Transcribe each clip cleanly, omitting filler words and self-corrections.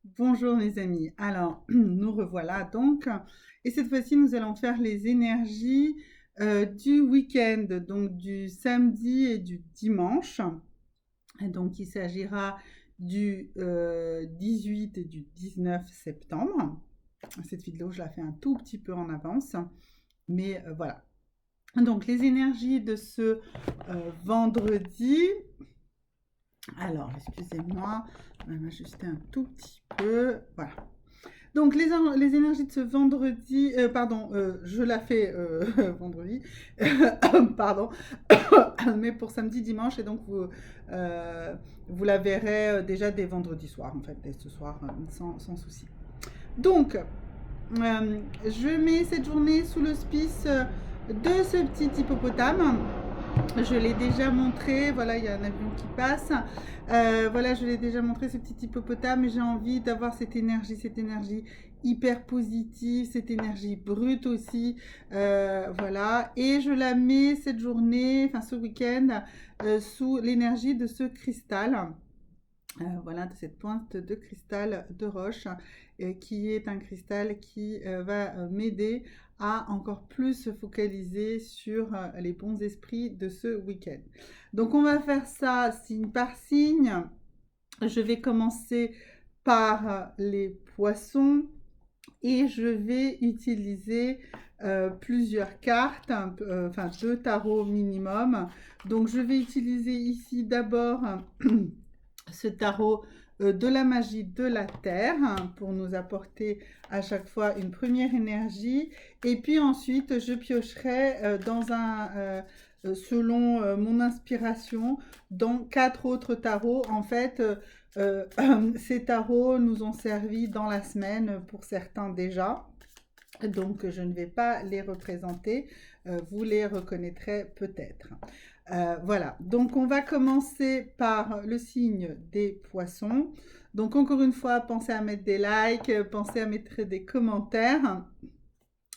Bonjour mes amis, alors nous revoilà donc, et cette fois-ci nous allons faire les énergies du week-end, donc du samedi et du dimanche. Et donc il s'agira du 18 et du 19 septembre. Cette vidéo je la fais un tout petit peu en avance, mais voilà. Donc les énergies de ce vendredi, alors excusez-moi, on va m'ajuster un tout petit peu, voilà. Donc, les énergies de ce vendredi, je la fais vendredi, pardon, mais pour samedi, dimanche, et donc vous la verrez déjà dès vendredi soir, en fait, dès ce soir, sans souci. Donc, je mets cette journée sous l'hospice de ce petit hippopotame. Je l'ai déjà montré, voilà, il y a un avion qui passe. Voilà, je l'ai déjà montré, ce petit hippopotame. J'ai envie d'avoir cette énergie hyper positive, cette énergie brute aussi. Voilà, et je la mets cette journée, enfin ce week-end, sous l'énergie de ce cristal. Voilà, de cette pointe de cristal de roche, qui est un cristal qui va m'aider à encore plus se focaliser sur les bons esprits de ce week-end. Donc on va faire ça signe par signe. Je vais commencer par les poissons et je vais utiliser plusieurs cartes, enfin deux tarots minimum. Donc je vais utiliser ici d'abord ce tarot de la magie de la terre, pour nous apporter à chaque fois une première énergie, et puis ensuite je piocherai selon mon inspiration dans 4 autres tarots. En fait, ces tarots nous ont servi dans la semaine pour certains déjà, donc je ne vais pas les représenter, vous les reconnaîtrez peut-être. Voilà, donc on va commencer par le signe des poissons. Donc encore une fois, pensez à mettre des likes, pensez à mettre des commentaires.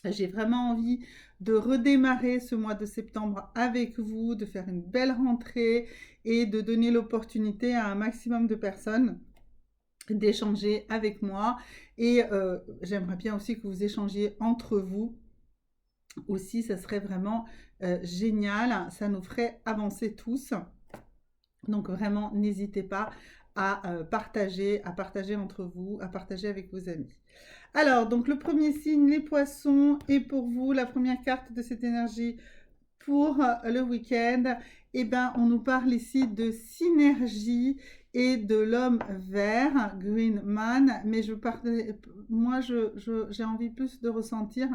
J'ai vraiment envie de redémarrer ce mois de septembre avec vous, de faire une belle rentrée et de donner l'opportunité à un maximum de personnes d'échanger avec moi. Et j'aimerais bien aussi que vous échangiez entre vous aussi, ça serait vraiment génial, ça nous ferait avancer tous. Donc vraiment, n'hésitez pas à partager entre vous, à partager avec vos amis. Alors, donc le premier signe, les poissons, et pour vous, la première carte de cette énergie pour le week-end, eh ben, on nous parle ici de synergie et de l'homme vert, Green Man, mais moi, j'ai envie plus de ressentir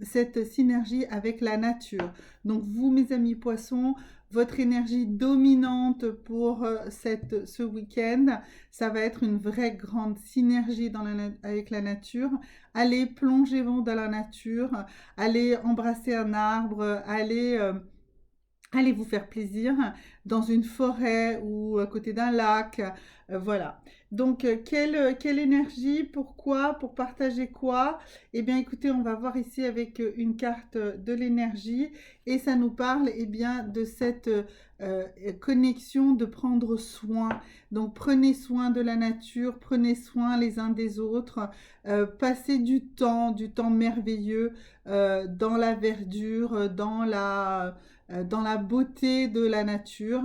cette synergie avec la nature. Donc vous, mes amis poissons, votre énergie dominante pour ce week-end, ça va être une vraie grande synergie avec la nature. Allez, plongez-vous dans la nature, allez embrasser un arbre, allez vous faire plaisir dans une forêt ou à côté d'un lac. Voilà. Donc, quelle énergie, pourquoi, pour partager quoi? Eh bien, écoutez, on va voir ici avec une carte de l'énergie, et ça nous parle bien de cette connexion, de prendre soin. Donc, prenez soin de la nature, prenez soin les uns des autres, passez du temps merveilleux dans la verdure, dans la beauté de la nature,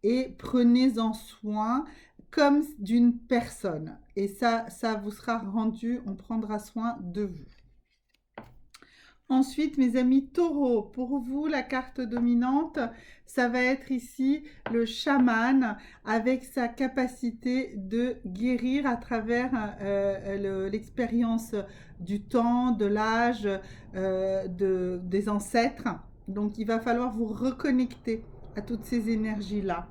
et prenez-en soin comme d'une personne. Et ça vous sera rendu, on prendra soin de vous. Ensuite, mes amis taureaux, pour vous, la carte dominante, ça va être ici le chaman, avec sa capacité de guérir à travers l'expérience du temps, de l'âge, des ancêtres. Donc, il va falloir vous reconnecter à toutes ces énergies-là.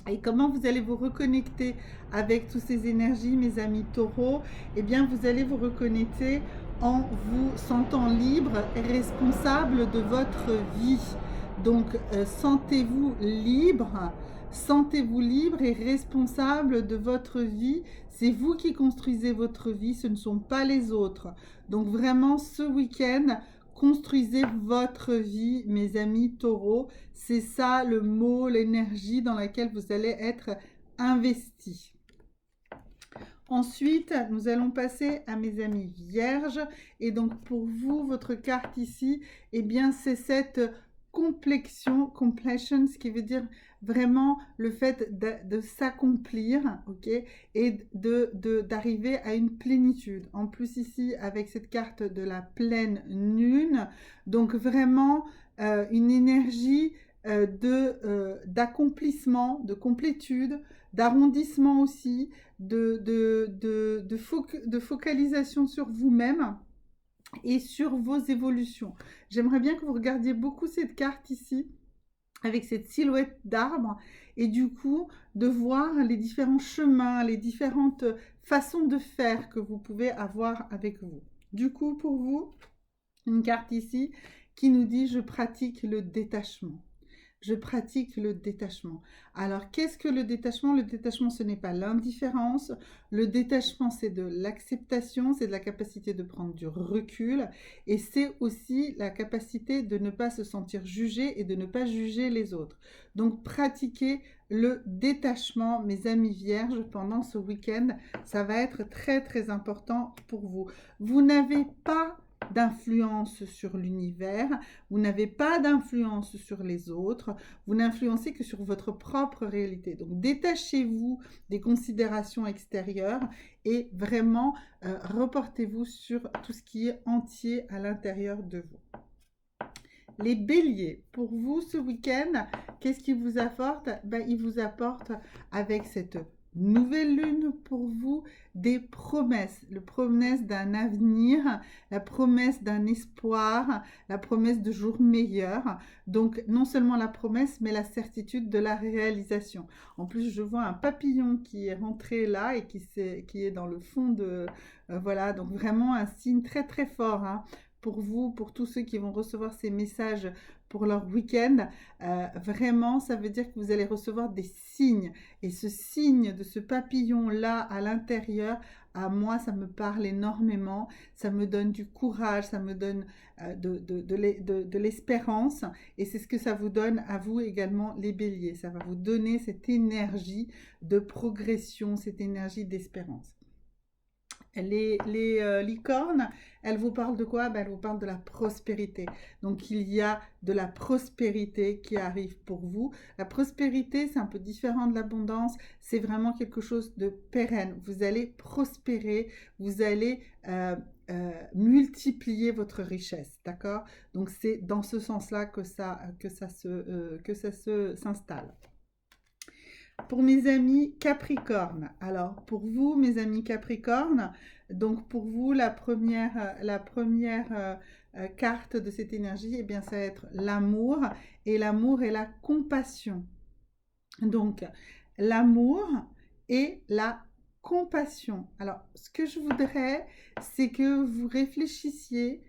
Et comment vous allez vous reconnecter avec toutes ces énergies, mes amis taureaux? Eh bien, vous allez vous reconnecter en vous sentant libre et responsable de votre vie. Donc, sentez-vous libre et responsable de votre vie. C'est vous qui construisez votre vie, ce ne sont pas les autres. Donc, vraiment, ce week-end, construisez votre vie, mes amis taureaux. C'est ça le mot, l'énergie dans laquelle vous allez être investis. Ensuite, nous allons passer à mes amis vierges. Et donc, pour vous, votre carte ici, eh bien, c'est cette complexion, ce qui veut dire vraiment le fait de s'accomplir, ok, et d'arriver à une plénitude. En plus ici, avec cette carte de la pleine lune, donc vraiment une énergie d'accomplissement, de complétude, d'arrondissement aussi, de focalisation sur vous-même et sur vos évolutions. J'aimerais bien que vous regardiez beaucoup cette carte ici, avec cette silhouette d'arbre, et du coup, de voir les différents chemins, les différentes façons de faire que vous pouvez avoir avec vous. Du coup, pour vous, une carte ici qui nous dit « Je pratique le détachement ». Je pratique le détachement. Alors, qu'est-ce que le détachement? Le détachement, ce n'est pas l'indifférence. Le détachement, c'est de l'acceptation, c'est de la capacité de prendre du recul. Et c'est aussi la capacité de ne pas se sentir jugé et de ne pas juger les autres. Donc, pratiquez le détachement, mes amis vierges, pendant ce week-end. Ça va être très, très important pour vous. Vous n'avez pas d'influence sur l'univers, vous n'avez pas d'influence sur les autres, vous n'influencez que sur votre propre réalité. Donc détachez-vous des considérations extérieures et vraiment reportez-vous sur tout ce qui est entier à l'intérieur de vous. Les béliers, pour vous ce week-end, qu'est-ce qu'il vous apporte? Il vous apporte avec cette nouvelle lune pour vous des promesses, la promesse d'un avenir, la promesse d'un espoir, la promesse de jours meilleurs. Donc non seulement la promesse, mais la certitude de la réalisation. En plus, je vois un papillon qui est rentré là et qui est dans le fond de... voilà, donc vraiment un signe très très fort, hein, pour vous, pour tous ceux qui vont recevoir ces messages pour leur week-end. Vraiment, ça veut dire que vous allez recevoir des signes. Et ce signe de ce papillon-là à l'intérieur, à moi, ça me parle énormément. Ça me donne du courage, ça me donne de l'espérance. Et c'est ce que ça vous donne à vous également, les béliers. Ça va vous donner cette énergie de progression, cette énergie d'espérance. Les licornes, elles vous parlent de quoi? Elles vous parlent de la prospérité. Donc, il y a de la prospérité qui arrive pour vous. La prospérité, c'est un peu différent de l'abondance. C'est vraiment quelque chose de pérenne. Vous allez prospérer, vous allez multiplier votre richesse, d'accord? Donc, c'est dans ce sens-là que ça s'installe. Pour mes amis Capricorne, alors pour vous, mes amis Capricorne, donc pour vous, la première carte de cette énergie, eh bien, ça va être l'amour, et l'amour et la compassion. Donc, l'amour et la compassion. Alors, ce que je voudrais, c'est que vous réfléchissiez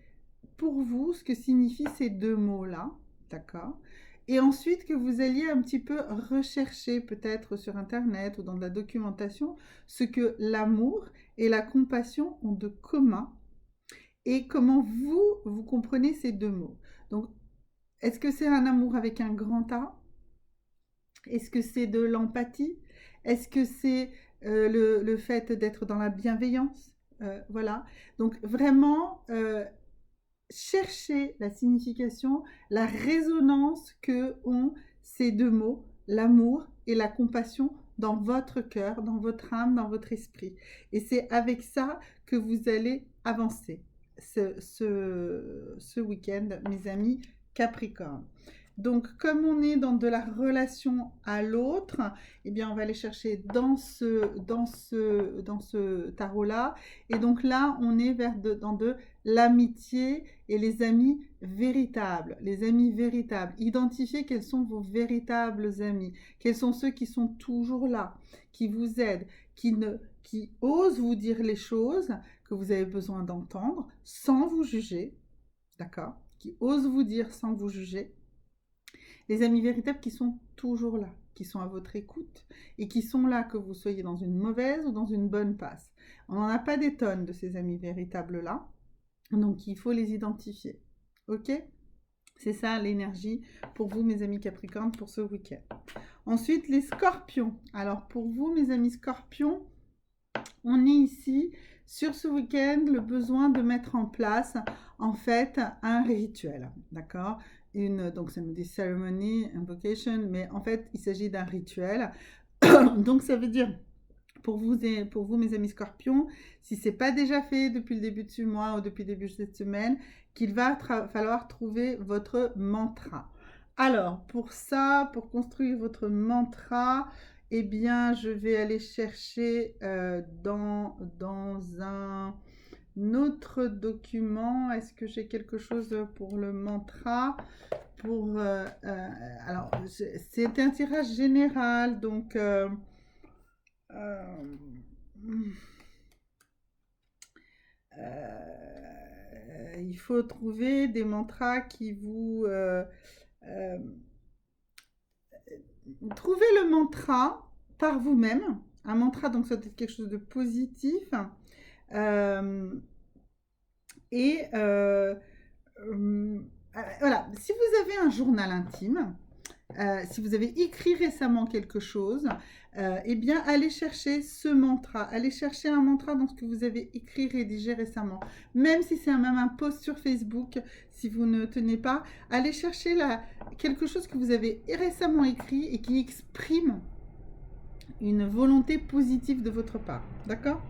pour vous ce que signifient ces deux mots-là, d'accord? Et ensuite que vous alliez un petit peu rechercher peut-être sur Internet ou dans de la documentation ce que l'amour et la compassion ont de commun et comment vous comprenez ces deux mots. Donc, est-ce que c'est un amour avec un grand A? Est-ce que c'est de l'empathie? Est-ce que c'est le fait d'être dans la bienveillance? Voilà. Donc, vraiment... cherchez la signification, la résonance que ont ces deux mots, l'amour et la compassion, dans votre cœur, dans votre âme, dans votre esprit. Et c'est avec ça que vous allez avancer ce week-end, mes amis Capricorne. Donc, comme on est dans de la relation à l'autre, eh bien, on va aller chercher dans ce tarot-là. Et donc là, on est dans de l'amitié et les amis véritables. Les amis véritables. Identifiez quels sont vos véritables amis. Quels sont ceux qui sont toujours là, qui vous aident, qui osent vous dire les choses que vous avez besoin d'entendre sans vous juger. D'accord? Qui osent vous dire sans vous juger. Les amis véritables qui sont toujours là, qui sont à votre écoute et qui sont là que vous soyez dans une mauvaise ou dans une bonne passe. On n'en a pas des tonnes de ces amis véritables-là, donc il faut les identifier. Ok? C'est ça l'énergie pour vous, mes amis Capricorne, pour ce week-end. Ensuite, les scorpions. Alors pour vous, mes amis scorpions, on est ici sur ce week-end le besoin de mettre en place en fait un rituel, d'accord? Donc ça me dit ceremony, invocation, mais en fait il s'agit d'un rituel. Donc ça veut dire pour vous, mes amis scorpions, si ce n'est pas déjà fait depuis le début de ce mois ou depuis le début de cette semaine, qu'il va falloir trouver votre mantra. Alors, pour ça, pour construire votre mantra, eh bien, je vais aller chercher dans un autre document. Est-ce que j'ai quelque chose pour le mantra alors, c'est un tirage général, donc... il faut trouver des mantras qui vous... trouvez le mantra par vous-même. Un mantra, donc, ça doit être quelque chose de positif. Voilà, si vous avez un journal intime, si vous avez écrit récemment quelque chose, eh bien, allez chercher ce mantra. Allez chercher un mantra dans ce que vous avez écrit, rédigé récemment. Même si c'est même un post sur Facebook, si vous ne tenez pas, allez chercher quelque chose que vous avez récemment écrit et qui exprime une volonté positive de votre part. D'accord?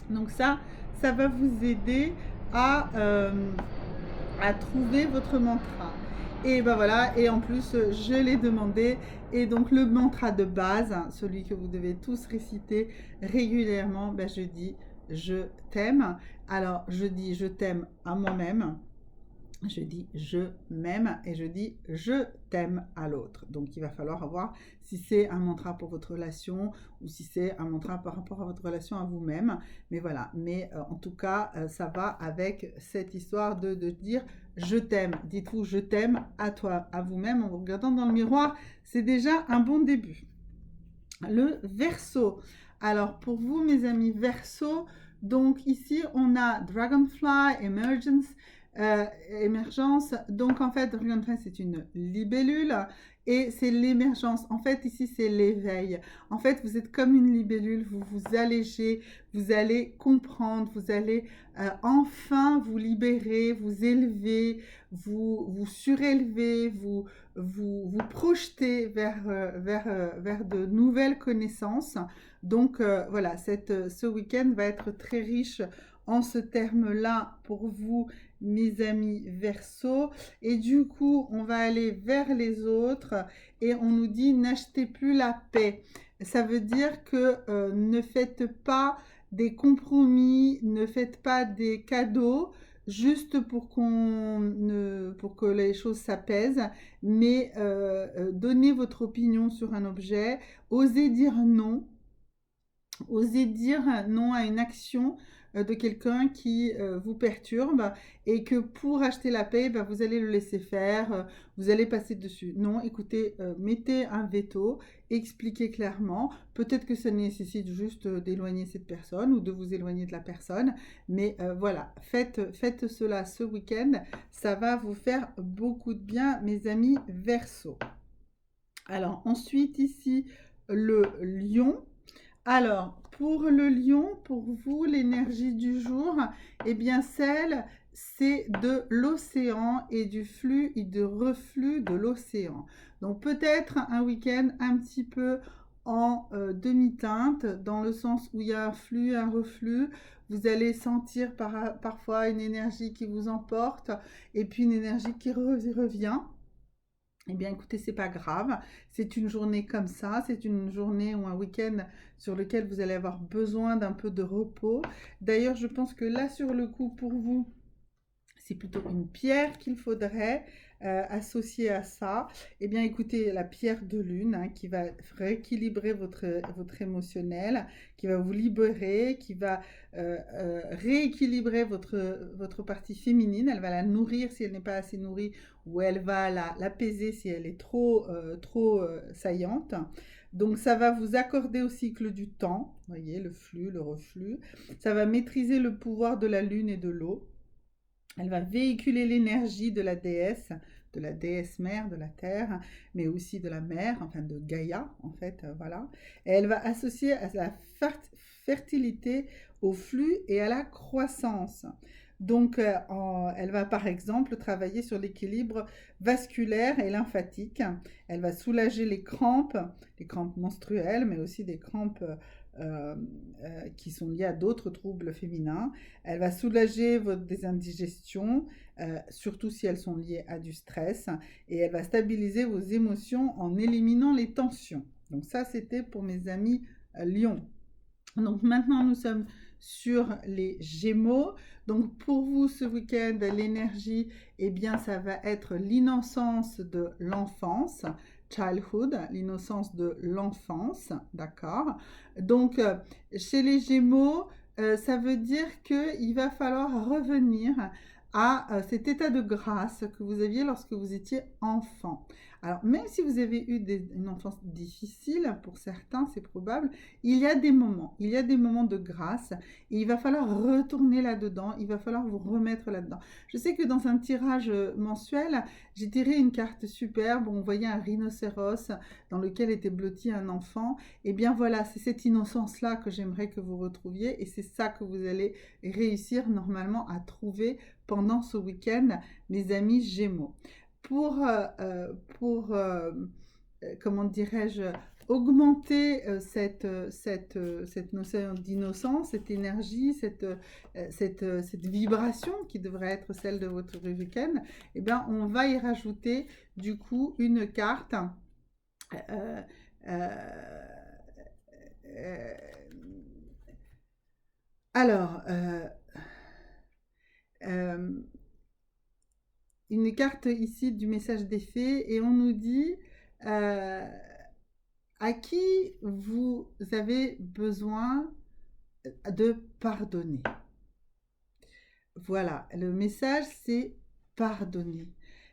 Donc ça va vous aider à trouver votre mantra. Et ben voilà, et en plus, je l'ai demandé. Et donc, le mantra de base, celui que vous devez tous réciter régulièrement, ben, je dis « Je t'aime ». Alors, je dis « Je t'aime » à moi-même. Je dis « Je m'aime » et je dis « Je t'aime » à l'autre. Donc, il va falloir voir si c'est un mantra pour votre relation ou si c'est un mantra par rapport à votre relation à vous-même. Mais voilà, en tout cas, ça va avec cette histoire de dire « Je t'aime ». Dites-vous « Je t'aime » à toi, à vous-même en vous regardant dans le miroir. C'est déjà un bon début. Le Verseau. Alors, pour vous, mes amis Verseau, donc ici, on a Dragonfly, émergence. Donc, en fait, Dragonfly, c'est une libellule et c'est l'émergence. En fait, ici, c'est l'éveil. En fait, vous êtes comme une libellule, vous vous allégez, vous allez comprendre, vous allez enfin vous libérer, vous élever, vous surélever, vous projeter vers de nouvelles connaissances. Donc, voilà, ce week-end va être très riche en ce terme-là pour vous, mes amis Verseau. Et du coup, on va aller vers les autres et on nous dit « N'achetez plus la paix ». Ça veut dire que ne faites pas des compromis, ne faites pas des cadeaux juste pour que les choses s'apaisent, mais donnez votre opinion sur un objet, osez dire non à une action de quelqu'un qui vous perturbe et que pour acheter la paix, ben, vous allez le laisser faire, vous allez passer dessus. Non, écoutez, mettez un veto, expliquez clairement. Peut-être que ça nécessite juste d'éloigner cette personne ou de vous éloigner de la personne, mais voilà, faites cela ce week-end. Ça va vous faire beaucoup de bien, mes amis Verseau. Alors, ensuite, ici, le Lion. Alors, pour le lion, pour vous, l'énergie du jour, eh bien, c'est de l'océan et du flux et de reflux de l'océan. Donc, peut-être un week-end un petit peu en demi-teinte, dans le sens où il y a un flux, un reflux. Vous allez sentir parfois une énergie qui vous emporte et puis une énergie qui revient. Eh bien, écoutez, c'est pas grave. C'est une journée comme ça. C'est une journée ou un week-end sur lequel vous allez avoir besoin d'un peu de repos. D'ailleurs, je pense que là, sur le coup, pour vous, c'est plutôt une pierre qu'il faudrait associer à ça. Eh bien, écoutez, la pierre de lune qui va rééquilibrer votre émotionnel, qui va vous libérer, qui va rééquilibrer votre partie féminine. Elle va la nourrir si elle n'est pas assez nourrie ou elle va l'apaiser si elle est trop saillante. Donc, ça va vous accorder au cycle du temps, vous voyez, le flux, le reflux. Ça va maîtriser le pouvoir de la lune et de l'eau. Elle va véhiculer l'énergie de la déesse, de la déesse mère, de la terre, mais aussi de la mer, enfin de Gaïa, en fait, voilà. Et elle va associer à la fertilité, au flux et à la croissance. Donc, elle va par exemple travailler sur l'équilibre vasculaire et lymphatique. Elle va soulager les crampes menstruelles, mais aussi des crampes qui sont liées à d'autres troubles féminins. Elle va soulager des indigestions, surtout si elles sont liées à du stress. Et elle va stabiliser vos émotions en éliminant les tensions. Donc ça, c'était pour mes amis Lion. Donc maintenant, nous sommes sur les Gémeaux. Donc pour vous, ce week-end, l'énergie, eh bien, ça va être l'innocence de l'enfance, childhood, l'innocence de l'enfance, d'accord? Donc, chez les Gémeaux, ça veut dire qu'il va falloir revenir à cet état de grâce que vous aviez lorsque vous étiez enfant. Alors, même si vous avez eu une enfance difficile, pour certains, c'est probable, il y a des moments de grâce et il va falloir retourner là-dedans, il va falloir vous remettre là-dedans. Je sais que dans un tirage mensuel, j'ai tiré une carte superbe, on voyait un rhinocéros dans lequel était blotti un enfant. Et bien voilà, c'est cette innocence-là que j'aimerais que vous retrouviez et c'est ça que vous allez réussir normalement à trouver pendant ce week-end, mes amis Gémeaux. Pour comment dirais-je, augmenter cette notion d'innocence, cette énergie, cette vibration qui devrait être celle de votre week-end, eh bien, on va y rajouter du coup une carte. Euh, euh, euh, alors, euh, une carte ici du message des fées et on nous dit à qui vous avez besoin de pardonner. Voilà, le message c'est pardonner.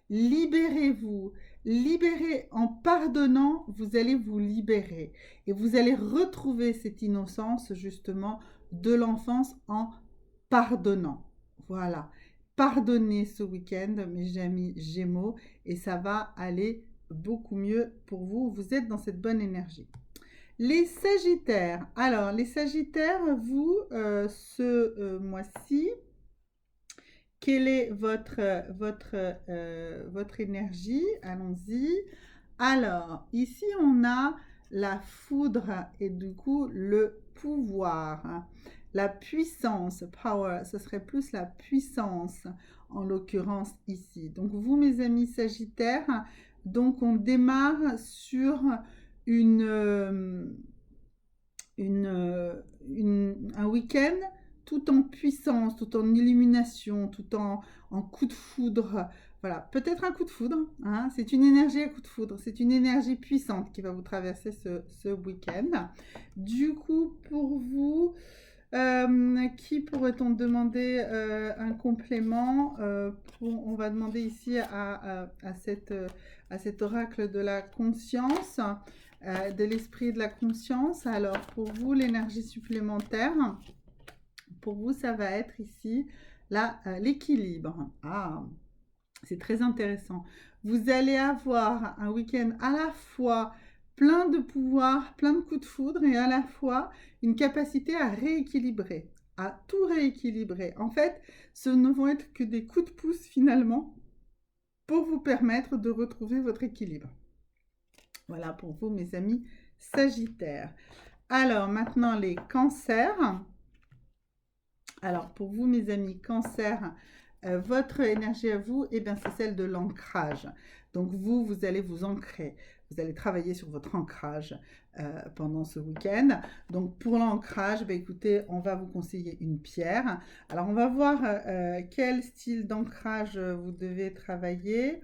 Libérez-vous. Libérez en pardonnant, vous allez vous libérer et vous allez retrouver cette innocence justement de l'enfance en pardonnant. Voilà. Pardonnez ce week-end, mes amis Gémeaux, et ça va aller beaucoup mieux pour vous. Vous êtes dans cette bonne énergie. Les Sagittaires. Alors, les Sagittaires, vous, ce mois-ci, quelle est votre énergie? Allons-y. Alors, ici, on a la foudre et du coup, le pouvoir. La puissance, power, ce serait plus la puissance en l'occurrence ici. Donc, vous, mes amis Sagittaires, donc on démarre sur un week-end tout en puissance, tout en illumination, tout en coup de foudre. Voilà, peut-être un coup de foudre, hein, c'est une énergie à coup de foudre, c'est une énergie puissante qui va vous traverser ce week-end. Du coup, pour vous, qui pourrait-on demander un complément on va demander ici à cet oracle de la conscience, de l'esprit de la conscience. Alors, pour vous, l'énergie supplémentaire, pour vous, ça va être ici l'équilibre. Ah, c'est très intéressant. Vous allez avoir un week-end à la fois plein de pouvoir, plein de coups de foudre et à la fois une capacité à rééquilibrer, à tout rééquilibrer. En fait, ce ne vont être que des coups de pouce finalement pour vous permettre de retrouver votre équilibre. Voilà pour vous, mes amis Sagittaires. Alors, maintenant, les cancers. Alors, pour vous, mes amis cancers, votre énergie à vous, eh bien, c'est celle de l'ancrage. Donc, vous allez vous ancrer. Vous allez travailler sur votre ancrage pendant ce week-end. Donc, pour l'ancrage, bah, écoutez, on va vous conseiller une pierre. Alors, on va voir quel style d'ancrage vous devez travailler.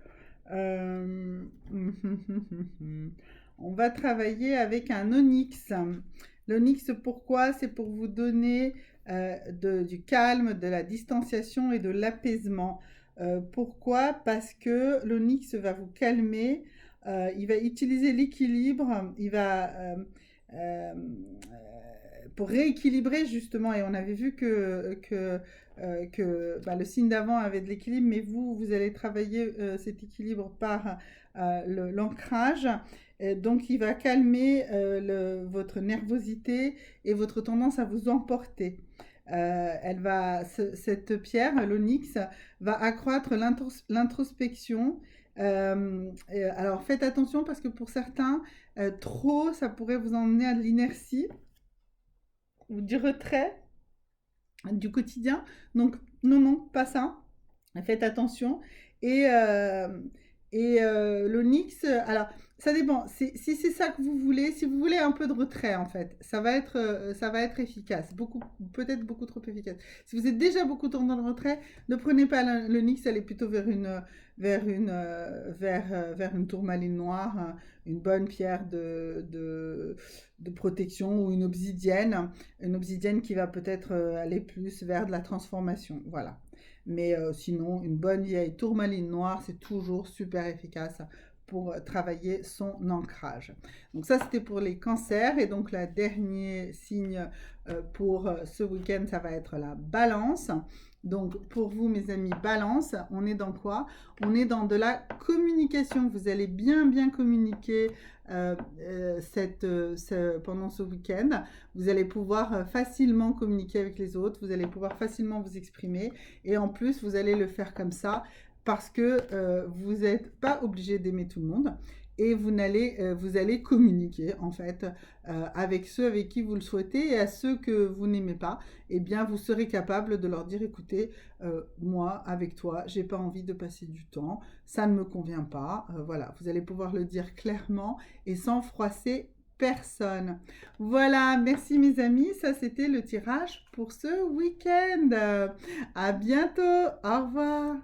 On va travailler avec un onyx. L'onyx, pourquoi? C'est pour vous donner du calme, de la distanciation et de l'apaisement. Pourquoi? Parce que l'onyx va vous calmer, il va utiliser l'équilibre, il va euh, pour rééquilibrer justement. Et on avait vu que bah, le signe d'avant avait de l'équilibre, mais vous allez travailler cet équilibre par l'ancrage. Donc, il va calmer votre nervosité et votre tendance à vous emporter. Cette pierre, l'onyx, va accroître l'introspection. Alors, faites attention parce que pour certains, trop, ça pourrait vous emmener à de l'inertie ou du retrait du quotidien. Donc, non, non, pas ça. Faites attention. Et, l'onyx, alors, ça dépend. Si c'est ça que vous voulez, si vous voulez un peu de retrait, en fait, ça va être efficace. Peut-être beaucoup trop efficace. Si vous êtes déjà beaucoup trop dans le retrait, ne prenez pas l'onyx, allez plutôt vers une tourmaline noire, une bonne pierre de protection ou une obsidienne qui va peut-être aller plus vers de la transformation. Voilà. Mais sinon, une bonne vieille tourmaline noire, c'est toujours super efficace pour travailler son ancrage. Donc ça, c'était pour les cancers. Et donc, le dernier signe pour ce week-end, ça va être la balance. Donc, pour vous, mes amis, balance, on est dans quoi? On est dans de la communication. Vous allez bien communiquer pendant ce week-end. Vous allez pouvoir facilement communiquer avec les autres. Vous allez pouvoir facilement vous exprimer. Et en plus, vous allez le faire comme ça parce que vous n'êtes pas obligé d'aimer tout le monde. Et vous allez communiquer en fait avec ceux avec qui vous le souhaitez, et à ceux que vous n'aimez pas, eh bien vous serez capable de leur dire écoutez, moi avec toi, j'ai pas envie de passer du temps, ça ne me convient pas. Voilà, vous allez pouvoir le dire clairement et sans froisser personne. Voilà, merci mes amis, ça c'était le tirage pour ce week-end. À bientôt, au revoir.